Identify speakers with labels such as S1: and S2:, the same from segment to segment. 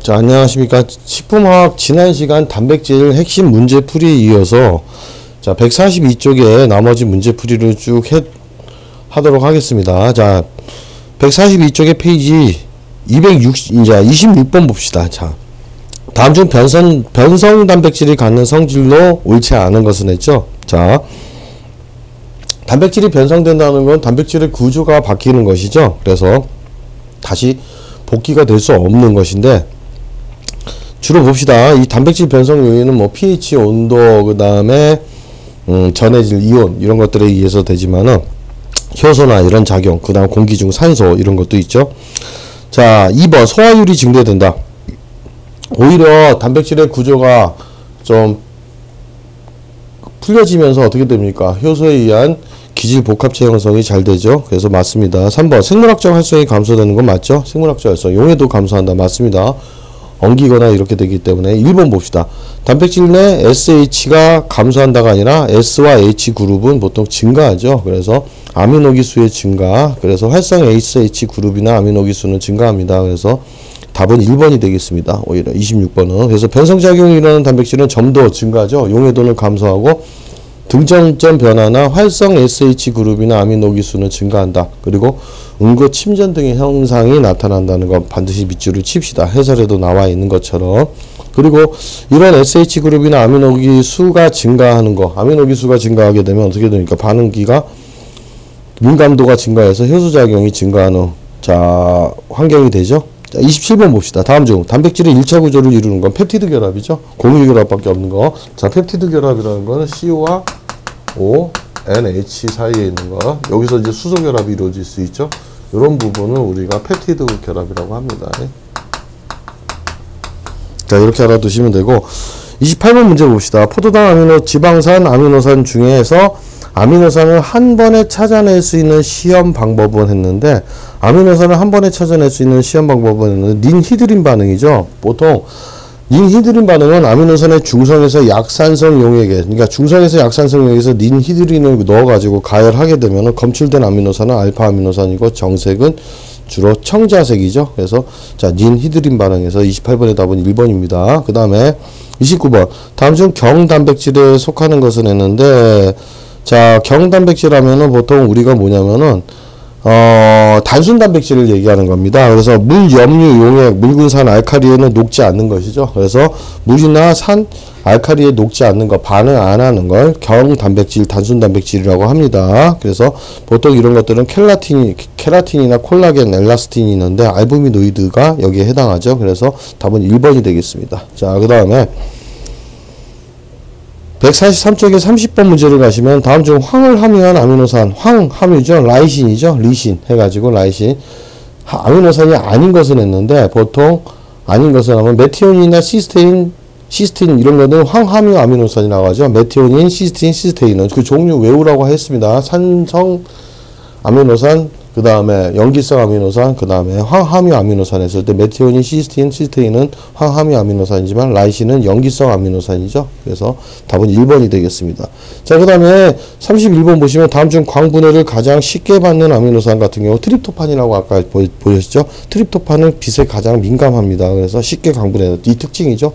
S1: 자, 안녕하십니까. 식품화학 지난 시간 단백질 핵심 문제풀이에 이어서 자, 142쪽에 나머지 문제풀이를 쭉 하도록 하겠습니다. 자, 142쪽의 페이지 26번 봅시다. 자, 다음 중 변성 단백질이 갖는 성질로 옳지 않은 것은 했죠. 자, 단백질이 변성된다는 건 단백질의 구조가 바뀌는 것이죠. 그래서 다시 복귀가 될 수 없는 것인데, 주로 봅시다. 이 단백질 변성 요인은 뭐 pH, 온도, 그 다음에 전해질 이온 이런 것들에 의해서 되지만은 효소나 이런 작용, 그 다음 공기 중 산소 이런 것도 있죠. 자, 2번 소화율이 증대된다. 오히려 단백질의 구조가 좀 풀려지면서 어떻게 됩니까? 효소에 의한 기질 복합체 형성이 잘 되죠. 그래서 맞습니다. 3번 생물학적 활성이 감소되는 건 맞죠? 생물학적 활성 용해도 감소한다. 맞습니다. 엉기거나 이렇게 되기 때문에 1번 봅시다. 단백질 내 SH가 감소한다가 아니라 S와 H 그룹은 보통 증가하죠. 그래서 아미노기 수의 증가, 그래서 활성 SH 그룹이나 아미노기 수는 증가합니다. 그래서 답은 1번이 되겠습니다. 오히려 26번은. 그래서 변성작용이 일어나는 단백질은 점도 증가하죠. 용해도는 감소하고 등점점 변화나 활성 SH 그룹이나 아미노기 수는 증가한다. 그리고 응고 침전 등의 현상이 나타난다는 것 반드시 밑줄을 칩시다. 해설에도 나와 있는 것처럼. 그리고 이런 SH 그룹이나 아미노기 수가 증가하는 거, 아미노기 수가 증가하게 되면 어떻게 됩니까? 반응기가 민감도가 증가해서 효소작용이 증가하는 환경이 되죠. 자, 27번 봅시다. 다음 중 단백질의 1차 구조를 이루는 건 펩티드 결합이죠. 공유 결합밖에 없는 거. 자, 펩티드 결합이라는 거는 CO와 O, NH 사이에 있는 거. 여기서 이제 수소 결합이 이루어질 수 있죠. 이런 부분을 우리가 펩티드 결합이라고 합니다. 자, 이렇게 알아두시면 되고, 28번 문제 봅시다. 포도당 지방산, 아미노산 중에서 아미노산을 한 번에 찾아낼 수 있는 시험 방법은 했는데, 아미노산을 한 번에 찾아낼 수 있는 시험 방법은 했는데, 닌히드린 반응이죠. 보통 닌히드린 반응은 아미노산의 중성에서 약산성 용액에, 그러니까 중성에서 약산성 용액에서 닌히드린을 넣어가지고 가열하게 되면 검출된 아미노산은 알파 아미노산이고 정색은 주로 청자색이죠. 그래서 자, 닌히드린 반응에서 28번의 답은 1번입니다. 그 다음에 29번 다음 중 경단백질에 속하는 것은 했는데, 자, 경단백질 하면은 보통 우리가 뭐냐면은 단순 단백질을 얘기하는 겁니다. 그래서 물, 염류, 용액, 묽은산, 알칼리에는 녹지 않는 것이죠. 그래서 물이나 산, 알칼리에 녹지 않는 것, 반응 안 하는 걸 경단백질, 단순 단백질이라고 합니다. 그래서 보통 이런 것들은 케라틴이나 콜라겐, 엘라스틴이 있는데 알부미노이드가 여기에 해당하죠. 그래서 답은 1번이 되겠습니다. 자, 그 다음에 143쪽에 30번 문제를 가시면 다음 중 황을 함유한 아미노산, 황 함유죠. 라이신이죠. 리신 해가지고 라이신. 아미노산이 아닌 것은 했는데, 보통 아닌 것은 하면 메티오닌이나 시스테인 이런 거는 황 함유 아미노산이라고 하죠. 메티오닌, 시스테인은 그 종류 외우라고 했습니다. 산성 아미노산, 그 다음에 염기성 아미노산, 그 다음에 황함유 아미노산 했을 때 메티오닌, 시스테인은 황함유 아미노산이지만 라이신은 염기성 아미노산이죠. 그래서 답은 1번이 되겠습니다. 자, 그 다음에 31번 보시면 다음 중 광분해를 가장 쉽게 받는 아미노산 같은 경우 트립토판이라고 아까 보셨죠? 트립토판은 빛에 가장 민감합니다. 그래서 쉽게 광분해, 이 특징이죠.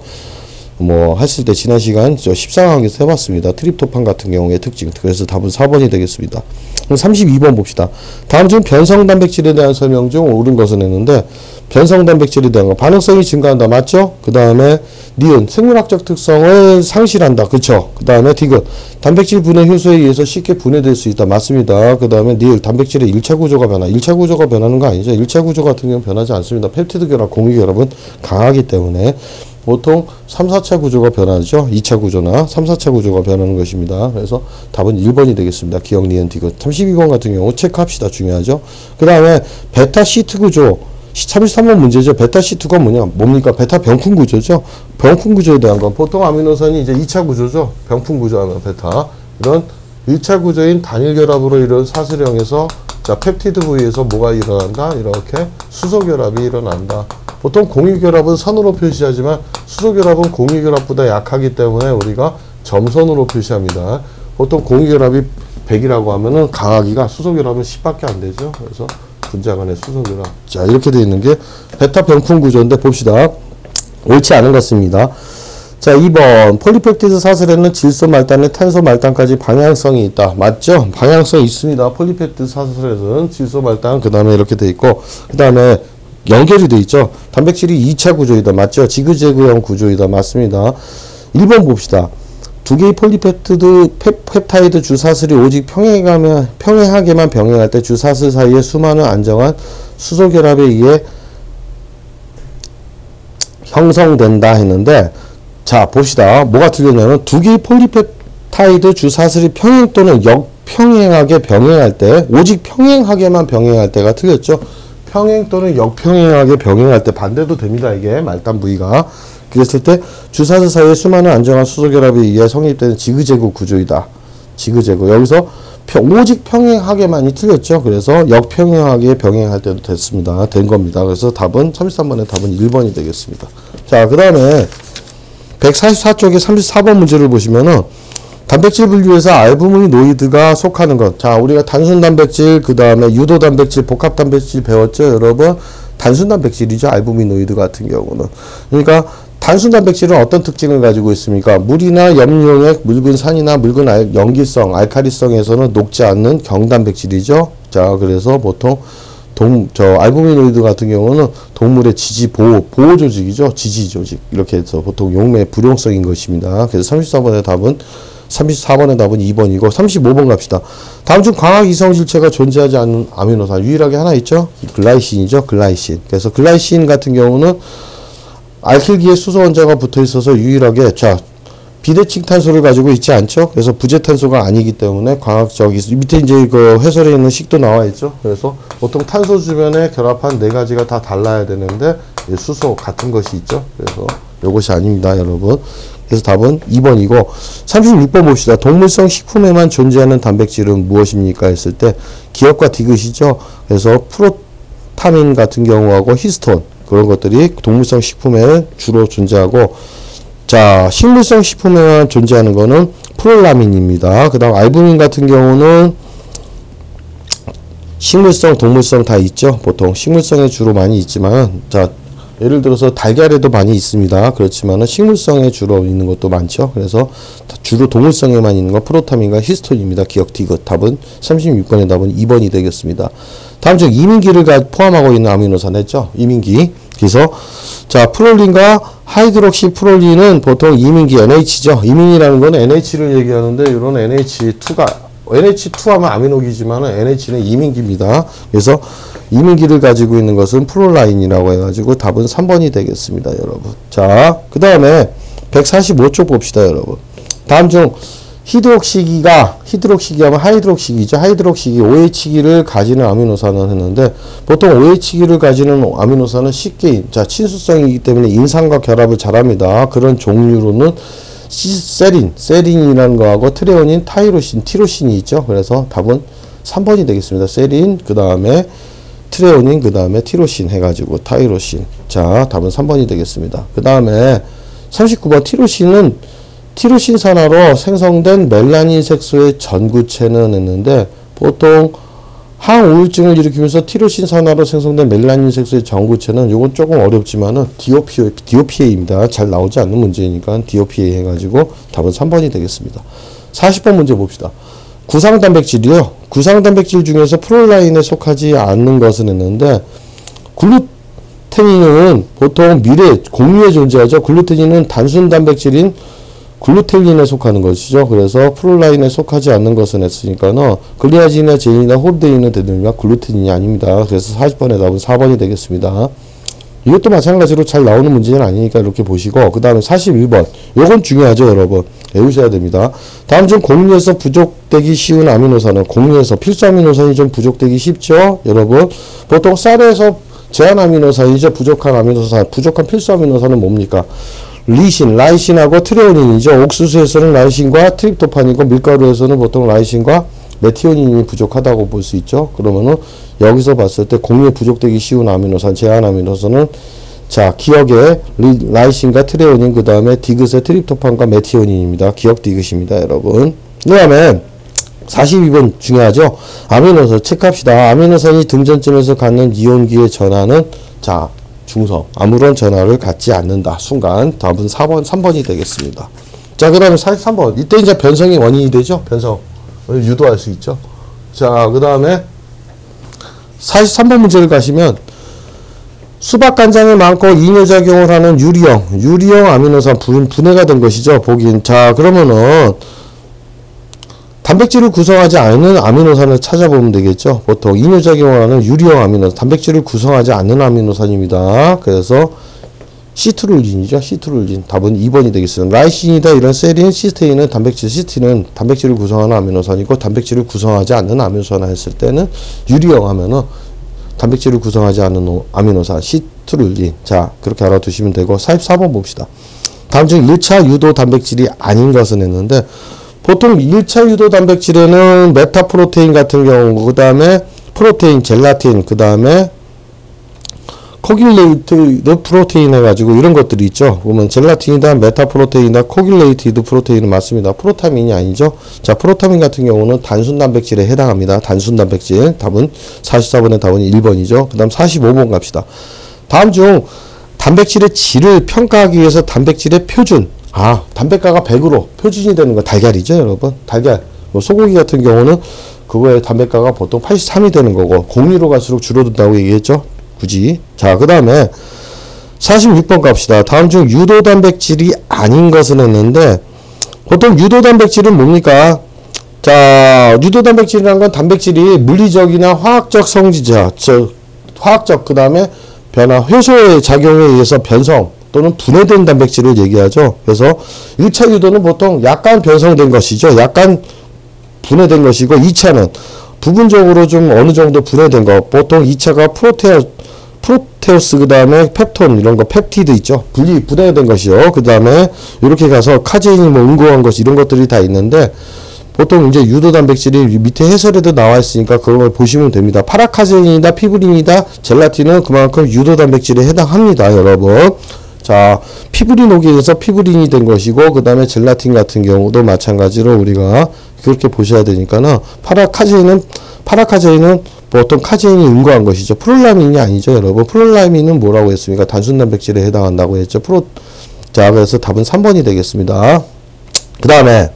S1: 뭐 했을 때 지난 시간 14강에서 해봤습니다. 트립토판 같은 경우의 특징. 그래서 답은 4번이 되겠습니다. 그럼 32번 봅시다. 다음 중 변성 단백질에 대한 설명 중 옳은 것은 했는데, 변성 단백질에 대한 거 반응성이 증가한다. 맞죠? 그 다음에 니은 생물학적 특성을 상실한다. 그쵸? 그 다음에 디귿 단백질 분해 효소에 의해서 쉽게 분해될 수 있다. 맞습니다. 그 다음에 니을 단백질의 1차 구조가 변화. 1차 구조가 변하는 거 아니죠? 1차 구조 같은 경우는 변하지 않습니다. 펩티드 결합, 공유 결합은 강하기 때문에 보통 3, 4차 구조가 변하죠. 2차 구조나 3, 4차 구조가 변하는 것입니다. 그래서 답은 1번이 되겠습니다. 기억, 니은, 디귿. 32번 같은 경우 체크합시다. 중요하죠. 그 다음에 베타 시트 구조. 33번 문제죠. 베타 시트가 뭡니까? 베타 병풍 구조죠. 병풍 구조에 대한 건 보통 아미노산이 이제 2차 구조죠. 병풍 구조하면 베타. 이런 1차 구조인 단일 결합으로 이런 사슬형에서 자, 펩티드 부위에서 뭐가 일어난다? 이렇게 수소 결합이 일어난다. 보통 공유 결합은 선으로 표시하지만 수소 결합은 공유 결합보다 약하기 때문에 우리가 점선으로 표시합니다. 보통 공유 결합이 100이라고 하면은 강하기가 수소 결합은 10밖에 안 되죠. 그래서 분자 간의 수소 결합. 자, 이렇게 되어 있는 게 베타 병풍 구조인데 봅시다. 옳지 않은 것입니다. 자, 2번 폴리펩티드 사슬에는 질소 말단에 탄소 말단까지 방향성이 있다. 맞죠? 방향성이 있습니다. 폴리펩티드 사슬에는 질소 말단 그 다음에 이렇게 돼 있고 그 다음에 연결이 돼 있죠. 단백질이 2차 구조이다. 맞죠? 지그재그형 구조이다. 맞습니다. 1번 봅시다. 두 개의 폴리펩티드 펩타이드 주사슬이 오직 평행하게만 병행할 때 주사슬 사이에 수많은 안정한 수소 결합에 의해 형성된다 했는데, 자 봅시다. 뭐가 틀렸냐면 두 개의 폴리펩타이드 주사슬이 평행 또는 역평행하게 병행할 때, 오직 평행하게만 병행할 때가 틀렸죠. 평행 또는 역평행하게 병행할 때 반대도 됩니다. 이게 말단 부위가. 그랬을 때 주사슬 사이에 수많은 안정한 수소 결합에 의해 성립되는 지그재그 구조이다. 지그재그. 여기서 오직 평행하게만이 틀렸죠. 그래서 역평행하게 병행할 때도 됐습니다. 된 겁니다. 그래서 답은 33번의 답은 1번이 되겠습니다. 자, 그 다음에 144쪽에 34번 문제를 보시면은 단백질 분류에서 알부미노이드가 속하는 것. 자, 우리가 단순 단백질, 그 다음에 유도 단백질, 복합 단백질 배웠죠, 여러분? 단순 단백질이죠, 알부미노이드 같은 경우는. 그러니까 단순 단백질은 어떤 특징을 가지고 있습니까? 물이나 염료액, 묽은 산이나 묽은 염기성, 알카리성에서는 녹지 않는 경단백질이죠. 자, 그래서 보통 알부미노이드 같은 경우는 동물의 지지 보호 조직이죠. 지지 조직. 이렇게 해서 보통 용매의 불용성인 것입니다. 그래서 34번의 답은 2번이고 35번 갑시다. 다음 중 광학 이성질체가 존재하지 않는 아미노산 유일하게 하나 있죠. 글라이신이죠. 글라이신. 그래서 글라이신 같은 경우는 알킬기에 수소 원자가 붙어 있어서 유일하게 비대칭 탄소를 가지고 있지 않죠. 그래서 부재탄소가 아니기 때문에 광학적이 밑에 이제 그 해설에 있는 식도 나와 있죠. 그래서 보통 탄소 주변에 결합한 네 가지가 다 달라야 되는데 수소 같은 것이 있죠. 그래서 이것이 아닙니다, 여러분. 그래서 답은 2번이고 36번 봅시다. 동물성 식품에만 존재하는 단백질은 무엇입니까? 했을 때 기억과 디귿이죠. 그래서 프로타민 같은 경우하고 히스톤 그런 것들이 동물성 식품에 주로 존재하고, 자, 식물성 식품에만 존재하는 거는 프롤라민입니다. 그 다음 알부민 같은 경우는 식물성, 동물성 다 있죠. 보통 식물성에 주로 많이 있지만, 자, 예를 들어서 달걀에도 많이 있습니다. 그렇지만은 식물성에 주로 있는 것도 많죠. 그래서 주로 동물성에만 있는 건 프로타민과 히스톤입니다. 기억 디귿. 답은 36번의 답은 2번이 되겠습니다. 다음 중 이민기를 포함하고 있는 아미노산 했죠. 이민기. 그래서 자, 프롤린과 하이드록시 프롤린은 보통 이민기 NH죠. 이민이라는 건 NH를 얘기하는데 이런 NH2 하면 아미노기지만은 NH는 이민기입니다. 그래서 이민기를 가지고 있는 것은 프롤라인이라고 해가지고 답은 3번이 되겠습니다, 여러분. 자, 그 다음에 145쪽 봅시다, 여러분. 다음 중 히드록시기 하면 하이드록시기죠. 하이드록시기 OH기를 가지는 아미노산을 했는데 보통 OH기를 가지는 아미노산은 쉽게 친수성이기 때문에 인산과 결합을 잘합니다. 그런 종류로는 세린이라는 거하고 트레오닌, 타이로신, 티로신이 있죠. 그래서 답은 3번이 되겠습니다. 세린, 그 다음에 트레오닌, 그 다음에 티로신 해가지고 타이로신. 자, 답은 3번이 되겠습니다. 그 다음에 39번 티로신 산화로 생성된 멜라닌 색소의 전구체는 했는데 보통 항우울증을 일으키면서 티로신 산화로 생성된 멜라닌 색소의 전구체는 요건 조금 어렵지만은 DOPA입니다. 잘 나오지 않는 문제니까 DOPA 해가지고 답은 3번이 되겠습니다. 40번 문제 봅시다. 구상단백질이요. 구상단백질 중에서 프롤라인에 속하지 않는 것은 했는데 글루테닌은 보통 공유에 존재하죠. 글루테닌은 단순 단백질인 글루텔린에 속하는 것이죠. 그래서 프롤라인에 속하지 않는 것은 했으니까는 글리아진이나 제인이나 홀데인은 되느냐 글루테닌이 아닙니다. 그래서 40번의 답은 4번이 되겠습니다. 이것도 마찬가지로 잘 나오는 문제는 아니니까 이렇게 보시고, 그 다음에 41번. 요건 중요하죠, 여러분. 외우셔야 됩니다. 다음 중 공유에서 부족되기 쉬운 아미노산은, 공유에서 필수 아미노산이 좀 부족되기 쉽죠, 여러분. 보통 쌀에서 제한 아미노산이죠. 부족한 필수 아미노산은 뭡니까? 라이신하고 트레오닌이죠. 옥수수에서는 라이신과 트립토판이고 밀가루에서는 보통 라이신과 메티오닌이 부족하다고 볼 수 있죠. 그러면은 여기서 봤을 때 공유에 부족되기 쉬운 아미노산, 제한 아미노산은 자, 기억에 라이신과 트레오닌, 그 다음에 디귿의 트립토판과 메티오닌입니다. 기억 디귿입니다, 여러분. 그 다음에 42번 중요하죠. 아미노산 체크합시다. 아미노산이 등전점에서 갖는 이온기의 전하는, 자, 중성. 아무런 전하를 갖지 않는다. 순간. 답은 4번, 3번이 되겠습니다. 자, 그 다음에 43번. 이때 이제 변성이 원인이 되죠? 변성을 유도할 수 있죠. 자, 그 다음에 43번 문제를 가시면 수박 간장에 많고 이뇨작용을 하는 유리형 아미노산 분해가 된 것이죠. 보긴. 자, 그러면은 단백질을 구성하지 않는 아미노산을 찾아보면 되겠죠. 보통 이뇨작용을 하는 유리형 아미노산, 단백질을 구성하지 않는 아미노산입니다. 그래서 시트룰린이죠. 시트룰린. 답은 2번이 되겠습니다. 라이신이다 이런 세린, 시스테인은 단백질, 시스틴은 단백질을 구성하는 아미노산이고 단백질을 구성하지 않는 아미노산을 했을 때는 유리형 하면은 단백질을 구성하지 않는 아미노산, 시트룰린. 자, 그렇게 알아두시면 되고 44번 봅시다. 다음 중 1차 유도 단백질이 아닌 것은 했는데 보통 1차 유도 단백질에는 메타프로테인 같은 경우, 그 다음에 프로테인, 젤라틴, 그 다음에 코귤레이티드 프로테인 해가지고 이런 것들이 있죠. 보면 젤라틴이다, 메타프로테인이다, 코귤레이티드 프로테인은 맞습니다. 프로타민이 아니죠. 자, 프로타민 같은 경우는 단순 단백질에 해당합니다. 단순 단백질. 답은 44번의 답은 1번이죠. 그 다음 45번 갑시다. 다음 중 단백질의 질을 평가하기 위해서 단백질의 표준. 단백가가 100으로 표준이 되는 거 달걀이죠, 여러분. 달걀. 뭐 소고기 같은 경우는 그거의 단백가가 보통 83이 되는 거고 공유로 갈수록 줄어든다고 얘기했죠. 굳이. 자, 그 다음에 46번 갑시다. 다음 중 유도 단백질이 아닌 것은 했는데 보통 유도 단백질은 뭡니까? 자, 유도 단백질이라는 건 단백질이 물리적이나 화학적 성질자, 화학적 그 다음에 변화, 효소의 작용에 의해서 변성 또는 분해된 단백질을 얘기하죠. 그래서 1차 유도는 보통 약간 변성된 것이죠. 약간 분해된 것이고 2차는 부분적으로 좀 어느 정도 분해된 거. 보통 2차가 프로테우스 그 다음에 펩톤 이런 거 펩티드 있죠. 분해된 것이요. 그 다음에 이렇게 가서 카제인이 뭐 응고한 것 이런 것들이 다 있는데 보통 이제 유도 단백질이 밑에 해설에도 나와 있으니까 그걸 보시면 됩니다. 파라카제인이다, 피브린이다, 젤라틴은 그만큼 유도 단백질에 해당합니다, 여러분. 자, 피브린 오기에 의해서 피브린이 된 것이고 그 다음에 젤라틴 같은 경우도 마찬가지로 우리가 그렇게 보셔야 되니까는 파라카제인은 보통 카제인이 응고한 것이죠. 프롤라민이 아니죠, 여러분. 프롤라민은 뭐라고 했습니까? 단순 단백질에 해당한다고 했죠. 자, 그래서 답은 3번이 되겠습니다. 그 다음에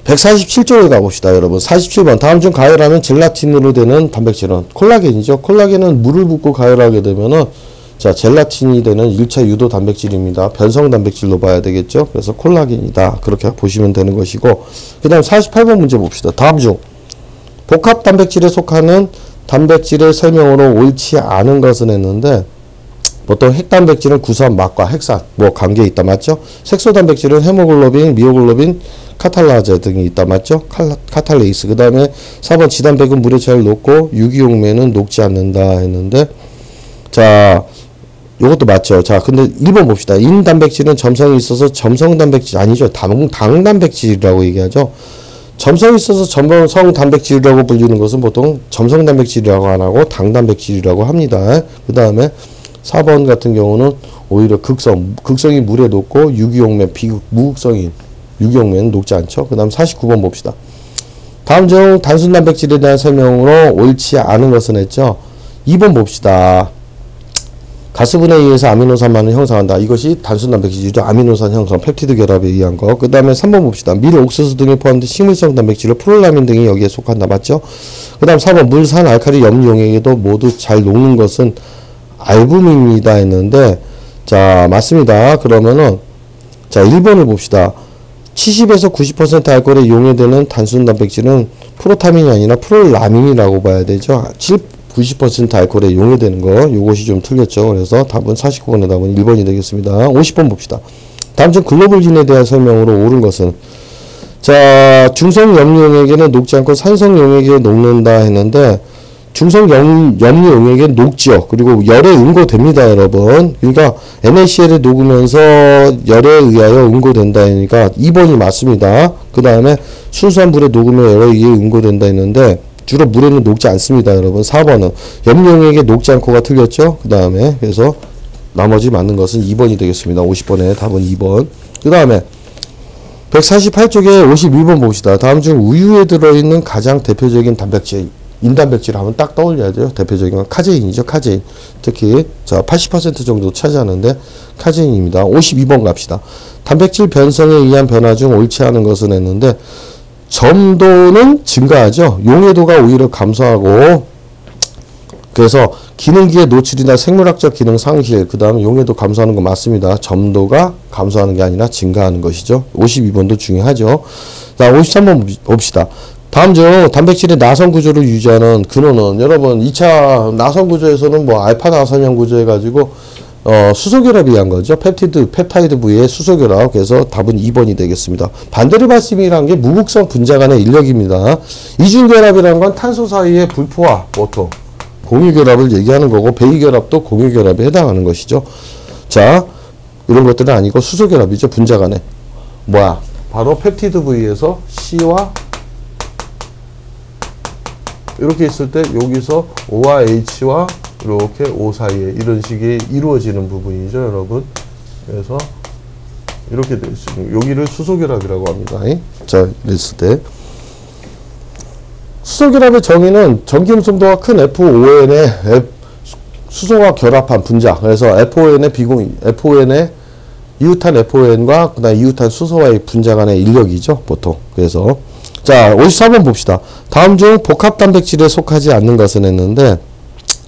S1: 147쪽에 가봅시다, 여러분. 47번. 다음 중 가열하면 젤라틴으로 되는 단백질은 콜라겐이죠. 콜라겐은 물을 붓고 가열하게 되면은 자, 젤라틴이 되는 1차 유도 단백질입니다. 변성 단백질로 봐야 되겠죠. 그래서 콜라겐이다. 그렇게 보시면 되는 것이고 그 다음 48번 문제 봅시다. 다음 중 복합 단백질에 속하는 단백질의 설명으로 옳지 않은 것은 했는데 보통 핵단백질은 구수한 맛과 핵산 뭐 관계 있다 맞죠? 색소 단백질은 헤모글로빈, 미오글로빈, 카탈라제 등이 있다 맞죠? 카탈레이스. 그 다음에 4번 지단백은 물에 잘 녹고 유기용매는 녹지 않는다 했는데 자, 요것도 맞죠. 자, 근데 1번 봅시다. 인단백질은 점성이 있어서 점성단백질 아니죠. 당단백질이라고 얘기하죠. 점성이 있어서 점성 단백질이라고 불리는 것은 보통 점성 단백질이라고 안 하고 당단백질이라고 합니다. 그 다음에 4번 같은 경우는 오히려 극성이 물에 녹고 유기용매, 무극성인 유기용매는 녹지 않죠. 그 다음 49번 봅시다. 다음 중 단순 단백질에 대한 설명으로 옳지 않은 것은 했죠. 2번 봅시다. 가스분해에 의해서 아미노산만을 형성한다. 이것이 단순 단백질이죠. 아미노산 형성, 펩티드 결합에 의한 거. 그 다음에 3번 봅시다. 밀, 옥수수 등에 포함된 식물성 단백질을 프롤라민 등이 여기에 속한다. 맞죠? 그 다음 4번 물, 산, 알칼리, 염류 용액에도 모두 잘 녹는 것은 알부민이다 했는데 자, 맞습니다. 그러면은 자, 1번을 봅시다. 70에서 90% 알코올에 용해되는 단순 단백질은 프로타민이 아니라 프롤라민이라고 봐야 되죠. 90% 알코올에 용해되는 거, 요것이 좀 틀렸죠. 그래서 답은 49번의 답은 1번이 되겠습니다. 50번 봅시다. 다음 중 글로불린에 대한 설명으로 옳은 것은 자, 중성 염류 용액에는 녹지 않고 산성 용액에 녹는다 했는데 중성 염류 용액에 녹지요. 그리고 열에 응고됩니다, 여러분. 그러니까 NaCl에 녹으면서 열에 의하여 응고된다 하니까 2번이 맞습니다. 그 다음에 순수한 물에 녹으면 열에 의해 응고된다 했는데 주로 물에는 녹지 않습니다, 여러분. 4번은 염료용액에 녹지 않고가 틀렸죠. 그 다음에 그래서 나머지 맞는 것은 2번이 되겠습니다. 50번의 답은 2번. 그 다음에 148쪽에 52번 봅시다. 다음 중 우유에 들어있는 가장 대표적인 단백질 인단백질 하면 딱 떠올려야 돼요. 대표적인 건 카제인이죠. 카제인. 특히 자 80% 정도 차지하는데 카제인입니다. 52번 갑시다. 단백질 변성에 의한 변화 중 옳지 않은 것은 했는데 점도는 증가하죠. 용해도가 오히려 감소하고 그래서 기능기의 노출이나 생물학적 기능 상실 그 다음에 용해도 감소하는 거 맞습니다. 점도가 감소하는 게 아니라 증가하는 것이죠. 52번도 중요하죠. 자 53번 봅시다. 다음 중 단백질의 나선 구조를 유지하는 근원은 여러분 2차 나선 구조에서는 뭐 알파 나선형 구조 해가지고 수소결합이 한 거죠. 펩타이드 부위의 수소결합. 그래서 답은 2번이 되겠습니다. 반대로 말씀이란 게 무극성 분자 간의 인력입니다. 이중결합이라는 건 탄소 사이의 불포화 보통 공유결합을 얘기하는 거고 배기결합도 공유결합에 해당하는 것이죠. 자 이런 것들은 아니고 수소결합이죠. 분자 간에 뭐야 바로 펩티드 부위에서 C와 이렇게 있을 때 여기서 O와 H와 이렇게 O 사이에 이런 식이 이루어지는 부분이죠, 여러분. 그래서 이렇게 될 수 있는 여기를 수소결합이라고 합니다. 자, 이랬을 때 수소결합의 정의는 전기음성도가 큰 FON에 수소가 결합한 분자. 그래서 FON의 이웃한 FON과 그다음 이웃한 수소와의 분자 간의 인력이죠, 보통. 그래서 자, 54번 봅시다. 다음 중 복합 단백질에 속하지 않는 것은 했는데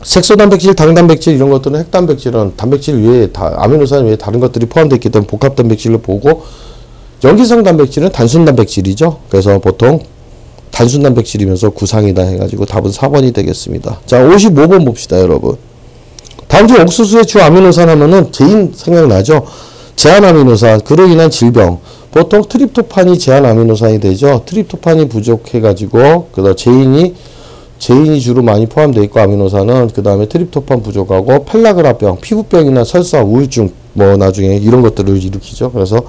S1: 색소 단백질, 당 단백질 이런 것들은 핵 단백질은 단백질 외에 아미노산 외에 다른 것들이 포함되어 있기 때문에 복합 단백질로 보고 염기성 단백질은 단순 단백질이죠. 그래서 보통 단순 단백질이면서 구상이다 해가지고 답은 4번이 되겠습니다. 자, 55번 봅시다, 여러분. 다음 중 옥수수의 주 아미노산 하면은 제인 생각나죠? 제한 아미노산, 그로 인한 질병. 보통 트립토판이 제한 아미노산이 되죠. 트립토판이 부족해가지고, 그다음 제인이 주로 많이 포함되어 있고, 아미노산은, 그 다음에 트립토판 부족하고, 펠라그라병, 피부병이나 설사, 우울증, 뭐, 나중에 이런 것들을 일으키죠. 그래서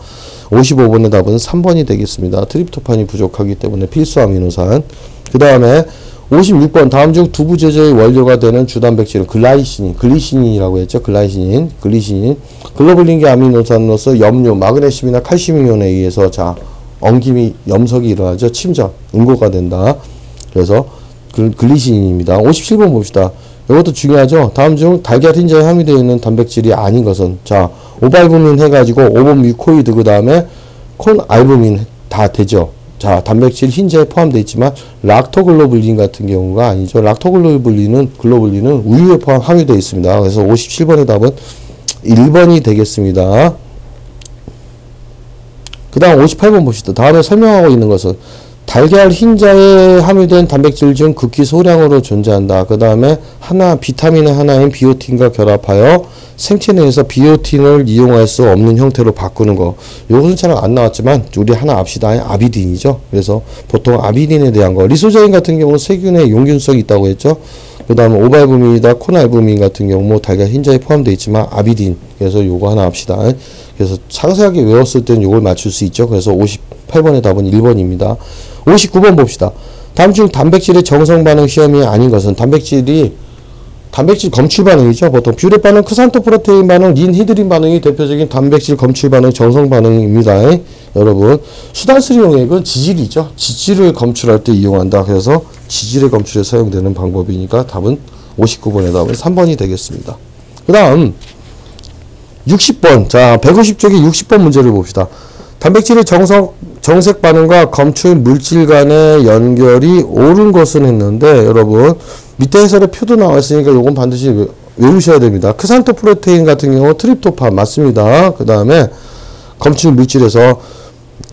S1: 55번의 답은 3번이 되겠습니다. 트립토판이 부족하기 때문에 필수 아미노산. 그 다음에 56번, 다음 중 두부 제조의 원료가 되는 주단백질은 글리시닌이라고 했죠. 글리시닌. 글로불린계 아미노산으로서 염료, 마그네슘이나 칼슘 이온에 의해서 자, 엉김이, 염석이 일어나죠. 침전, 응고가 된다. 그래서 글리시닌입니다. 57번 봅시다. 이것도 중요하죠. 다음 중 달걀 흰자에 함유되어 있는 단백질이 아닌 것은 자, 오발부민 해가지고 오본뮤코이드 그 다음에 콘알부민 다 되죠. 자, 단백질 흰자에 포함되어 있지만 락토글로불린 같은 경우가 아니죠. 락토글로불린은 우유에 함유되어 있습니다. 그래서 57번의 답은 1번이 되겠습니다. 그 다음 58번 봅시다. 다음에 설명하고 있는 것은 달걀 흰자에 함유된 단백질 중 극히 소량으로 존재한다. 그 다음에 비타민의 하나인 비오틴과 결합하여 생체 내에서 비오틴을 이용할 수 없는 형태로 바꾸는 거. 요것은 잘 안 나왔지만 우리 하나 압시다. 아비딘이죠. 그래서 보통 아비딘에 대한 거. 리소자인 같은 경우는 세균의 용균성이 있다고 했죠. 그 다음에 오발부민이다 콘알부민 같은 경우 뭐 달걀 흰자에 포함되어 있지만 아비딘. 그래서 요거 하나 압시다. 그래서 상세하게 외웠을 때는 요걸 맞출 수 있죠. 그래서 58번의 답은 1번입니다. 59번 봅시다. 다음 중 단백질의 정성 반응 시험이 아닌 것은 단백질 검출 반응이죠. 보통 뷰레 반응, 크산토 프로테인 반응, 린히드린 반응이 대표적인 단백질 검출 반응, 정성 반응입니다. 여러분, 수단수리 용액은 지질이죠. 지질을 검출할 때 이용한다. 그래서 지질의 검출에 사용되는 방법이니까 답은 59번의 답은 3번이 되겠습니다. 그 다음 60번. 자, 150쪽의 60번 문제를 봅시다. 단백질의 정색 반응과 검출 물질 간의 연결이 옳은 것은 했는데 여러분 밑에 해설에 표도 나와 있으니까 요건 반드시 외우셔야 됩니다. 크산토 프로테인 같은 경우 트립토판 맞습니다. 그 다음에 검출 물질에서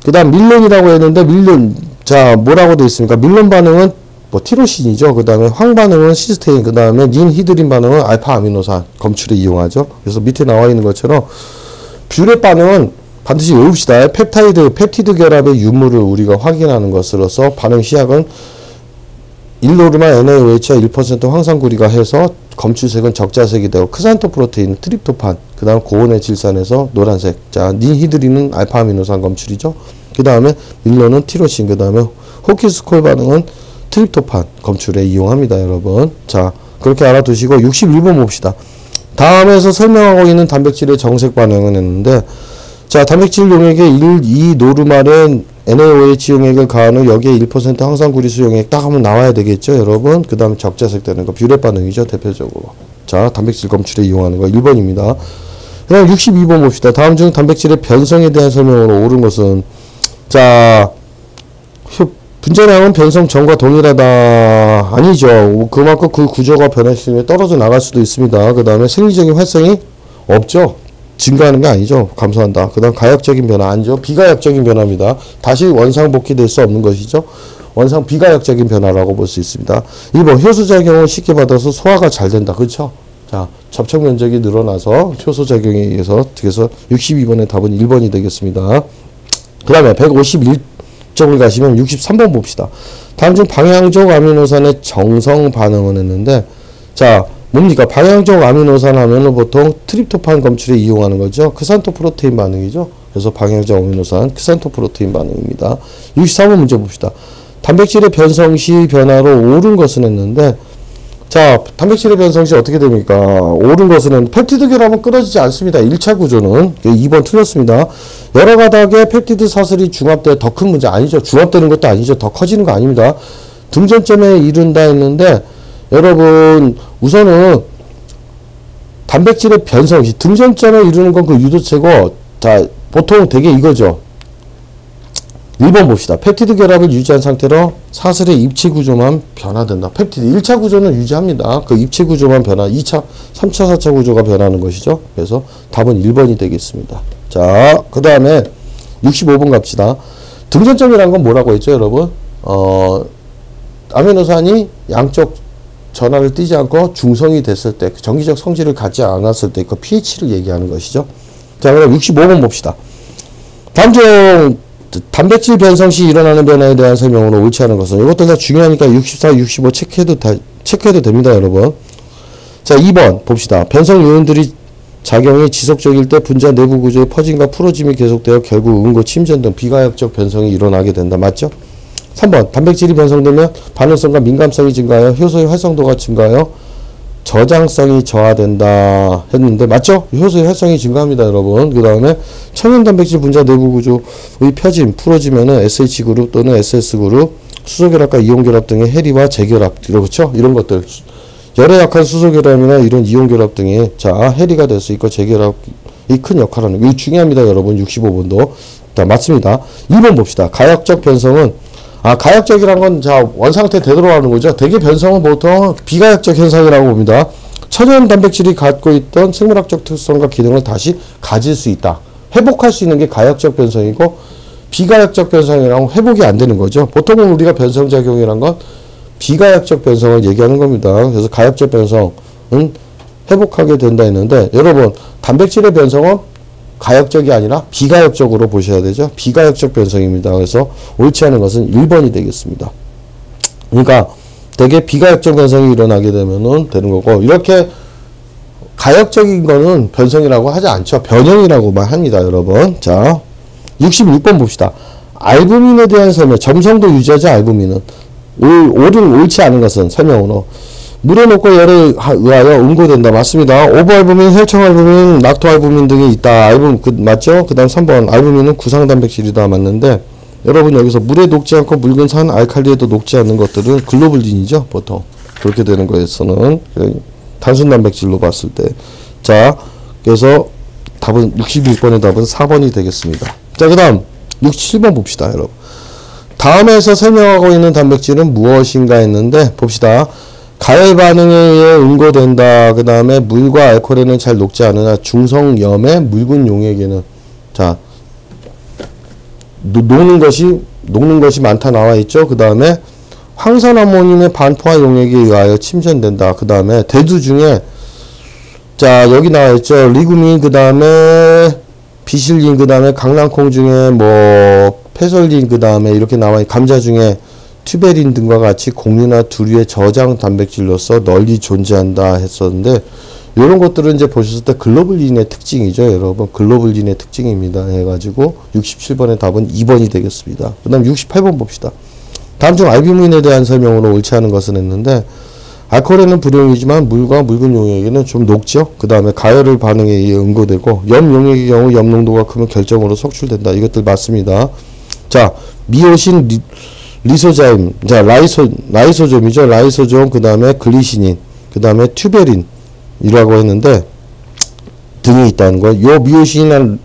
S1: 그 다음 밀론이라고 했는데 자 뭐라고 되어 있습니까? 밀론 반응은 뭐 티로신이죠. 그 다음에 황 반응은 시스테인, 그 다음에 닌히드린 반응은 알파 아미노산 검출에 이용하죠. 그래서 밑에 나와 있는 것처럼 뷰레 반응은 반드시 외웁시다. 펩티드 결합의 유무를 우리가 확인하는 것으로서 반응 시약은 1노르마 NaOH와 1% 황산구리가 해서 검출색은 적자색이 되고 크산토 프로테인, 트립토판, 그 다음 고온의 질산에서 노란색. 자, 닌히드린은 알파아미노산 검출이죠. 그 다음에 밀로는 티로신, 그 다음에 호키스콜 반응은 트립토판 검출에 이용합니다, 여러분. 자, 그렇게 알아두시고 61번 봅시다. 다음에서 설명하고 있는 단백질의 정색 반응은 했는데 자, 단백질 용액의 1, 2 노르말은 NaOH 용액을 가한 후 여기에 1% 항산구리수 용액 딱 하면 나와야 되겠죠, 여러분. 그 다음에 적자색 되는 거 뷰레 반응이죠, 대표적으로. 자, 단백질 검출에 이용하는 거 1번입니다. 그 다음 62번 봅시다. 다음 중 단백질의 변성에 대한 설명으로 옳은 것은, 자, 분자량은 변성 전과 동일하다. 아니죠. 그만큼 그 구조가 변화시키면 떨어져 나갈 수도 있습니다. 그 다음에 생리적인 활성이 없죠. 증가하는 게 아니죠. 감소한다. 그 다음 가역적인 변화 아니죠. 비가역적인 변화입니다. 다시 원상복귀될 수 없는 것이죠. 원상 비가역적인 변화라고 볼 수 있습니다. 2번 효소작용을 쉽게 받아서 소화가 잘 된다. 그렇죠? 자, 접촉 면적이 늘어나서 효소작용에 의해서 그래서 62번의 답은 1번이 되겠습니다. 그 다음에 151쪽을 가시면 63번 봅시다. 다음 중 방향적 아미노산의 정성 반응을 했는데, 자, 뭡니까? 방향적 아미노산 하면은 보통 트립토판 검출에 이용하는 거죠. 크산토 프로테인 반응이죠. 그래서 방향적 아미노산, 크산토 프로테인 반응입니다. 63번 문제 봅시다. 단백질의 변성 시 변화로 옳은 것은 했는데, 자, 단백질의 변성 시 어떻게 됩니까? 옳은 것은 펩티드 결합은 끊어지지 않습니다. 1차 구조는. 2번 틀렸습니다. 여러 가닥의 펩티드 사슬이 중합돼 더 큰 문제 아니죠. 중합되는 것도 아니죠. 더 커지는 거 아닙니다. 등전점에 이른다 했는데, 여러분, 우선은 단백질의 변성 시 등전점에 이르는 건 그 유도체고, 자, 보통 되게 이거죠. 1번 봅시다. 펩티드 결합을 유지한 상태로 사슬의 입체 구조만 변화된다. 펩티드 1차 구조는 유지합니다. 그 입체 구조만 변화, 2차, 3차, 4차 구조가 변하는 것이죠. 그래서 답은 1번이 되겠습니다. 자, 그 다음에 65번 갑시다. 등전점이라는 건 뭐라고 했죠, 여러분? 아미노산이 양쪽 전하를 띄지 않고 중성이 됐을 때, 정기적 성질을 갖지 않았을 때 그 pH를 얘기하는 것이죠. 자, 그럼 65번 봅시다. 다음 중 단백질 변성 시 일어나는 변화에 대한 설명으로 옳지 않은 것은, 이것들 다 중요하니까 64, 65 체크해도 됩니다, 여러분. 자, 2번 봅시다. 변성 요인들이 작용이 지속적일 때 분자 내부 구조의 퍼짐과 풀어짐이 계속되어 결국 응고 침전 등 비가역적 변성이 일어나게 된다. 맞죠? 3번 단백질이 변성되면 반응성과 민감성이 증가하여 효소의 활성도가 증가하여 저장성이 저하된다 했는데 맞죠? 효소의 활성이 증가합니다, 여러분. 그 다음에 천연 단백질 분자 내부 구조의 펴짐, 풀어지면은 SH그룹 또는 SS그룹, 수소결합과 이온결합 등의 해리와 재결합, 그렇죠? 이런 것들. 열에 약한 수소결합이나 이런 이온결합 등의, 자, 해리가 될 수 있고 재결합이 큰 역할을 하는 거. 이거 중요합니다, 여러분. 65번도. 자, 맞습니다. 2번 봅시다. 가역적 변성은, 가역적이란 건, 자, 원상태 되돌아가는 거죠. 대개 변성은 보통 비가역적 현상이라고 봅니다. 천연 단백질이 갖고 있던 생물학적 특성과 기능을 다시 가질 수 있다. 회복할 수 있는 게 가역적 변성이고, 비가역적 변성이라고 회복이 안 되는 거죠. 보통은 우리가 변성작용이란 건 비가역적 변성을 얘기하는 겁니다. 그래서 가역적 변성은 회복하게 된다 했는데, 여러분, 단백질의 변성은 가역적이 아니라 비가역적으로 보셔야 되죠. 비가역적 변성입니다. 그래서 옳지 않은 것은 1번이 되겠습니다. 그러니까 되게 비가역적 변성이 일어나게 되면은 되는 거고, 이렇게 가역적인 거는 변성이라고 하지 않죠. 변형이라고만 합니다, 여러분. 자, 66번 봅시다. 알부민에 대한 설명. 점성도 유지하죠, 알부민은. 옳지 않은 것은 설명으로. 물에 녹고 열에 의하여 응고된다. 맞습니다. 오버알부민, 혈청알부민, 락토알부민 등이 있다. 알부민, 맞죠? 그 다음 3번. 알부민은 구상단백질이다. 맞는데, 여러분 여기서 물에 녹지 않고 묽은 산, 알칼리에도 녹지 않는 것들은 글로불린이죠. 보통. 그렇게 되는 거에서는. 단순 단백질로 봤을 때. 자, 그래서 답은, 66번의 답은 4번이 되겠습니다. 자, 그 다음, 67번 봅시다, 여러분. 다음에서 설명하고 있는 단백질은 무엇인가 했는데, 봅시다. 가열 반응에 의해 응고된다. 그 다음에 물과 알코올에는 잘 녹지 않으나 중성염의 묽은 용액에는, 자, 녹는 것이 많다 나와 있죠. 그 다음에 황산아모늄의 반포화 용액에 의하여 침전된다. 그 다음에 대두 중에, 자, 여기 나와 있죠. 리구민, 그 다음에 비실린, 그 다음에 강낭콩 중에 뭐 페솔린, 그 다음에 이렇게 나와 있, 감자 중에 튜베린 등과 같이 곡류나 두류의 저장 단백질로서 널리 존재한다 했었는데, 이런 것들은 이제 보셨을 때 글로불린의 특징이죠, 여러분. 글로불린의 특징입니다. 해가지고 67번의 답은 2번이 되겠습니다. 그 다음 68번 봅시다. 다음 중 알부민에 대한 설명으로 옳지 않은 것은 했는데, 알코올에는 불용이지만 물과 묽은 용액에는 좀 녹죠. 그 다음에 가열을 반응에 의해 응고되고, 염 용액의 경우 염 농도가 크면 결정으로 속출된다. 이것들 맞습니다. 자, 미오신, 리소자임, 자, 라이소좀이죠. 라이소좀, 그 다음에 글리시닌, 그 다음에 튜베린이라고 했는데, 등이 있다는 거. 요 미오신이나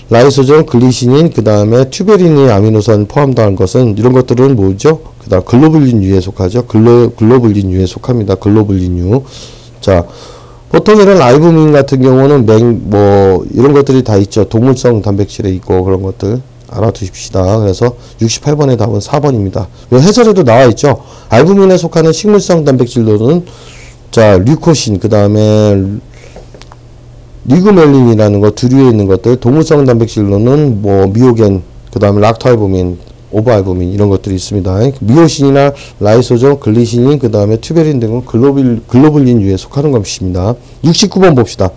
S1: 라이소좀, 글리시닌, 그 다음에 튜베린이 아미노산 포함되는 것은, 이런 것들은 뭐죠? 그 다음 글로불린유에 속하죠. 글로불린유에 속합니다. 글로불린유. 자, 보통 이런 알부민 같은 경우는 이런 것들이 다 있죠. 동물성 단백질에 있고, 그런 것들. 알아두십시다. 그래서 68번의 답은 4번입니다. 해설에도 나와 있죠. 알부민에 속하는 식물성 단백질로는, 자, 류코신, 그 다음에 리그멜린이라는 거, 두류에 있는 것들, 동물성 단백질로는 뭐 미오겐, 그 다음에 락토알부민, 오버알부민 이런 것들이 있습니다. 미오신이나 라이소좀, 글리시닌, 그 다음에 튜베린 등은 글로불린유에 속하는 것입니다. 69번 봅시다.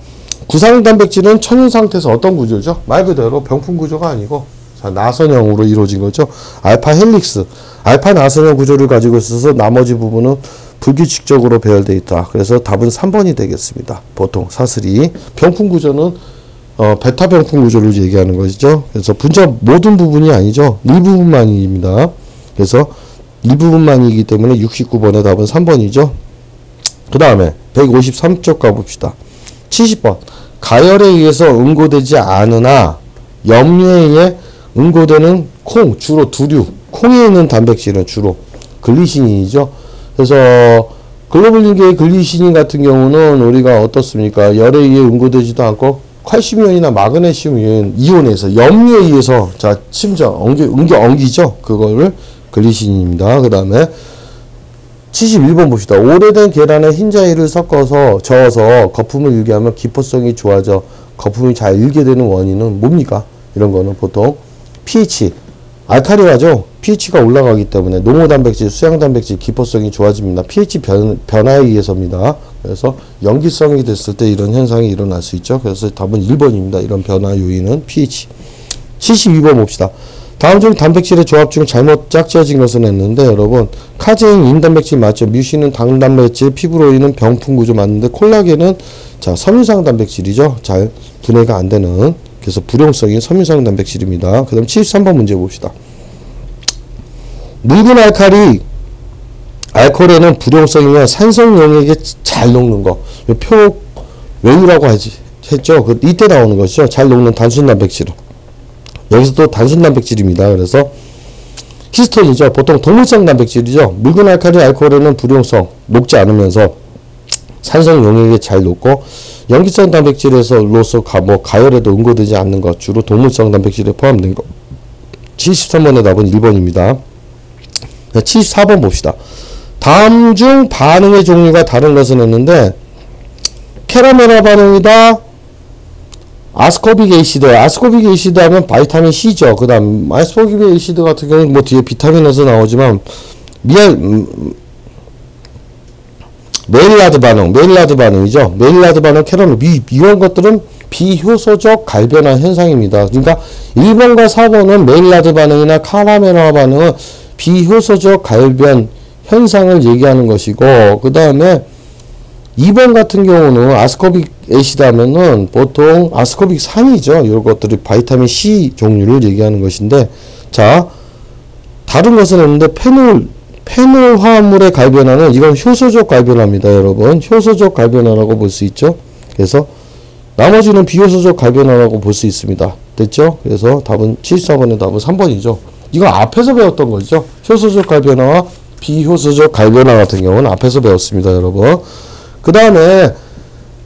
S1: 구상 단백질은 천연 상태에서 어떤 구조죠? 말 그대로 병풍 구조가 아니고, 자, 나선형으로 이루어진 거죠. 알파 헬릭스, 알파 나선형 구조를 가지고 있어서 나머지 부분은 불규칙적으로 배열되어 있다. 그래서 답은 3번이 되겠습니다. 보통 사슬이. 병풍 구조는 베타 병풍 구조를 얘기하는 것이죠. 그래서 분자 모든 부분이 아니죠. 일부분만입니다. 그래서 일부분만이기 때문에 69번의 답은 3번이죠. 그 다음에 153쪽 가봅시다. 70번. 가열에 의해서 응고되지 않으나 염류에 의해 응고되는 콩, 주로 두류, 콩에 있는 단백질은 주로 글리신이죠. 그래서 글로불린계의 글리시닌 같은 경우는 우리가 어떻습니까? 열에 의해 응고되지도 않고 칼슘이온이나 마그네슘 이온에서 염류에 의해서, 자, 심지어 엉기죠. 그거를 글리시닌입니다. 그 다음에 71번 봅시다. 오래된 계란에 흰자위를 섞어서 저어서 거품을 일게 하면 기포성이 좋아져 거품이 잘 일게 되는 원인은 뭡니까? 이런 거는 보통 pH, 알칼리화죠. pH가 올라가기 때문에 농후단백질, 수양단백질 기포성이 좋아집니다. pH 변화에 의해서입니다. 그래서 염기성이 됐을 때 이런 현상이 일어날 수 있죠. 그래서 답은 1번입니다. 이런 변화 요인은 pH. 72번 봅시다. 다음 중 단백질의 조합 중 잘못 짝지어진 것은 했는데, 여러분, 카제인 인단백질 맞죠? 뮤신은 당단백질, 피브로인은 병풍 구조 맞는데, 콜라겐은, 자, 섬유상 단백질이죠. 잘 분해가 안 되는. 그래서 불용성인 섬유상 단백질입니다. 그 다음 73번 문제 봅시다. 묽은 알코올에는 불용성이면 산성 용액에 잘 녹는 거. 표외유라고 했죠. 이때 나오는 것이죠. 잘 녹는 단순 단백질. 여기서 또 단순 단백질입니다. 그래서 히스톤이죠. 보통 동물성 단백질이죠. 묽은 알코올에는 불용성, 녹지 않으면서 산성 용액에 잘 녹고, 염기성 단백질에서로서 가열에도 응고되지 않는 것, 주로 동물성 단백질에 포함된 것. 73번의 답은 1번입니다. 74번 봅시다. 다음 중 반응의 종류가 다른 것은 했는데, 캐라멜화 반응이다, 아스코빅 에이시드. 아스코빅 에이시드 하면 바이타민 C죠. 그 다음 아스코빅 에이시드 같은 경우는 뭐 뒤에 비타민에서 나오지만, 메일라드 반응이죠. 메일라드 반응, 캐러멜, 이런 것들은 비효소적 갈변화 현상입니다. 그러니까 1번과 4번은 메일라드 반응이나 카라멜화 반응은 비효소적 갈변 현상을 얘기하는 것이고, 그 다음에 2번 같은 경우는 아스코빅 에이시드 하면은 보통 아스코빅 산이죠. 이런 것들이 바이타민 C 종류를 얘기하는 것인데, 자, 다른 것은 없는데 페놀 화합물의 갈변화는 이건 효소적 갈변화입니다. 여러분, 효소적 갈변화라고 볼 수 있죠. 그래서 나머지는 비효소적 갈변화라고 볼 수 있습니다. 됐죠? 그래서 답은 74번의 답은 3번이죠. 이거 앞에서 배웠던 거죠. 효소적 갈변화와 비효소적 갈변화 같은 경우는 앞에서 배웠습니다. 여러분. 그 다음에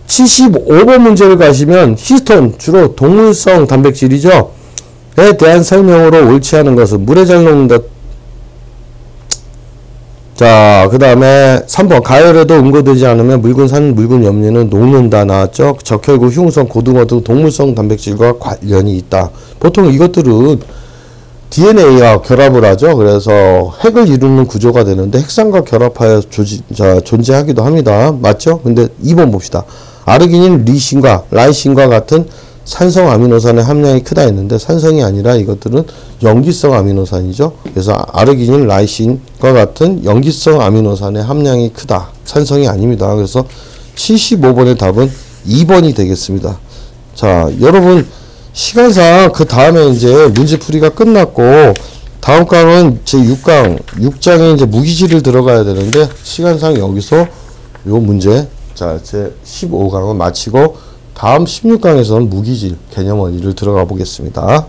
S1: 75번 문제를 가시면 히스톤, 주로 동물성 단백질이죠. 에 대한 설명으로 옳지 않은 것은 물에 잘 녹는다. 자, 그 다음에 3번. 가열에도 응고되지 않으면 묽은 염류는 녹는다 나왔죠. 적혈구, 흉성, 고등어 등 동물성 단백질과 관련이 있다. 보통 이것들은 DNA와 결합을 하죠. 그래서 핵을 이루는 구조가 되는데 핵산과 결합하여 존재하기도 합니다. 맞죠? 근데 2번 봅시다. 아르기닌, 라이신과 같은 산성 아미노산의 함량이 크다 했는데, 산성이 아니라 이것들은 염기성 아미노산이죠. 그래서 아르기닌, 라이신과 같은 염기성 아미노산의 함량이 크다. 산성이 아닙니다. 그래서 75번의 답은 2번이 되겠습니다. 자, 여러분, 시간상 그 다음에 이제 문제풀이가 끝났고, 다음 강은 제 6강, 6장에 이제 무기질을 들어가야 되는데, 시간상 여기서 요 문제, 자, 제 15강은 마치고, 다음 16강에서는 무기질, 개념 원리를 들어가 보겠습니다.